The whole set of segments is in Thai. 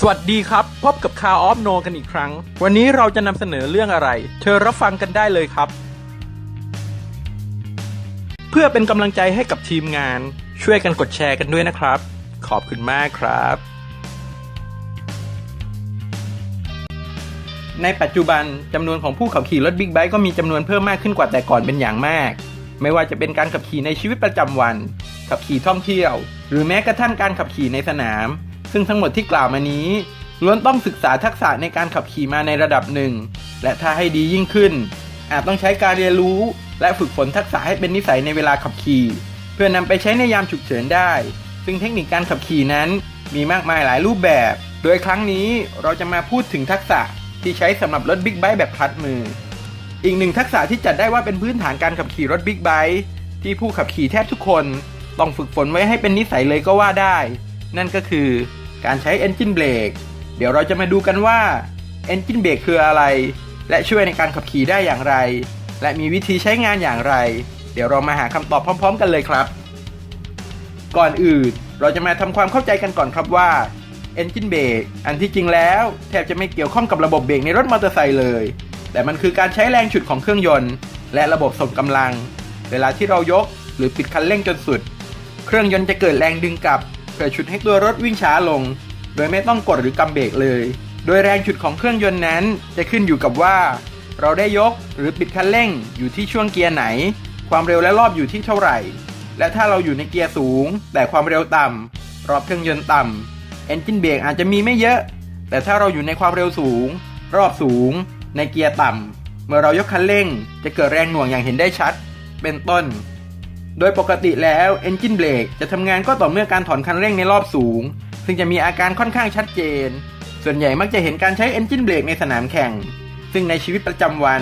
สวัสดีครับพบกับ Car of No กันอีกครั้งวันนี้เราจะนำเสนอเรื่องอะไรเชิญรับฟังกันได้เลยครับเพื่อเป็นกำลังใจให้กับทีมงานช่วยกันกดแชร์กันด้วยนะครับขอบคุณมากครับในปัจจุบันจำนวนของผู้ขับขี่รถบิ๊กไบค์ก็มีจำนวนเพิ่มมากขึ้นกว่าแต่ก่อนเป็นอย่างมากไม่ว่าจะเป็นการขับขี่ในชีวิตประจำวันขับขี่ท่องเที่ยวหรือแม้กระทั่งการขับขี่ในสนามซึ่งทั้งหมดที่กล่าวมานี้ล้วนต้องศึกษาทักษะในการขับขี่มาในระดับหนึ่งและถ้าให้ดียิ่งขึ้นอาจต้องใช้การเรียนรู้และฝึกฝนทักษะให้เป็นนิสัยในเวลาขับขี่เพื่อนำไปใช้ในยามฉุกเฉินได้ซึ่งเทคนิคการขับขี่นั้นมีมากมายหลายรูปแบบโดยครั้งนี้เราจะมาพูดถึงทักษะที่ใช้สำหรับรถบิ๊กไบค์แบบคลัตช์มืออีกหนึ่งทักษะที่จัดได้ว่าเป็นพื้นฐานการขับขี่รถบิ๊กไบค์ที่ผู้ขับขี่แทบทุกคนต้องฝึกฝนไว้ให้เป็นนิสัยเลยก็ว่าได้นั่นก็คือการใช้ Engine Brake เดี๋ยวเราจะมาดูกันว่า Engine Brake คืออะไรและช่วยในการขับขี่ได้อย่างไรและมีวิธีใช้งานอย่างไรเดี๋ยวเรามาหาคำตอบพร้อมๆกันเลยครับก่อนอื่นเราจะมาทำความเข้าใจกันก่อนครับว่า Engine Brake อันที่จริงแล้วแทบจะไม่เกี่ยวข้องกับระบบเบรกในรถมอเตอร์ไซค์เลยแต่มันคือการใช้แรงฉุดของเครื่องยนต์และระบบส่งกำลังเวลาที่เรายกหรือปิดคันเร่งจนสุดเครื่องยนต์จะเกิดแรงดึงกลับเพื่อฉุดให้ตัวรถวิ่งช้าลงโดยไม่ต้องกดหรือกำเบรกเลยโดยแรงฉุดของเครื่องยนต์นั้นจะขึ้นอยู่กับว่าเราได้ยกหรือปิดคันเร่งอยู่ที่ช่วงเกียร์ไหนความเร็วและรอบอยู่ที่เท่าไหร่และถ้าเราอยู่ในเกียร์สูงแต่ความเร็วต่ำรอบเครื่องยนต์ต่ำ Engine Brake อาจจะมีไม่เยอะแต่ถ้าเราอยู่ในความเร็วสูงรอบสูงในเกียร์ต่ำเมื่อเรายกคันเร่งจะเกิดแรงหน่วงอย่างเห็นได้ชัดเป็นต้นโดยปกติแล้ว Engine Brake จะทำงานก็ต่อเมื่อการถอนคันเร่งในรอบสูงซึ่งจะมีอาการค่อนข้างชัดเจนส่วนใหญ่มักจะเห็นการใช้ Engine Brake ในสนามแข่งซึ่งในชีวิตประจำวัน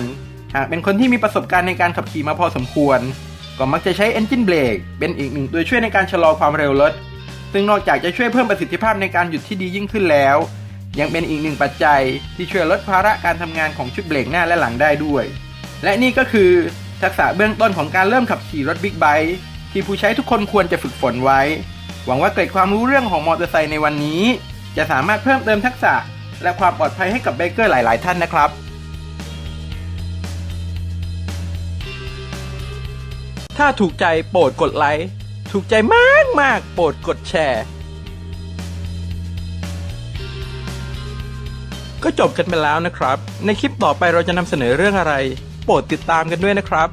หากเป็นคนที่มีประสบการณ์ในการขับขี่มาพอสมควรก็มักจะใช้ Engine Brake เป็นอีกหนึ่งตัวช่วยในการชะลอความเร็วรถซึ่งนอกจากจะช่วยเพิ่มประสิทธิภาพในการหยุดที่ดียิ่งขึ้นแล้วยังเป็นอีกหนึ่งปัจจัยที่ช่วยลดภาระการทำงานของชุดเบรกหน้าและหลังได้ด้วยและนี่ก็คือทักษะเบื้องต้นของการเริ่มขับขี่รถบิ๊กไบค์ที่ผู้ใช้ทุกคนควรจะฝึกฝนไว้หวังว่าเกร็ดความรู้เรื่องของมอเตอร์ไซค์ในวันนี้จะสามารถเพิ่มเติมทักษะและความปลอดภัยให้กับไบเกอร์หลายๆท่านนะครับถ้าถูกใจโปรดกดไลค์ถูกใจมากโปรดกดแชร์ก็จบกันไปแล้วนะครับในคลิปต่อไปเราจะนำเสนอเรื่องอะไรโปรดติดตามกันด้วยนะครับ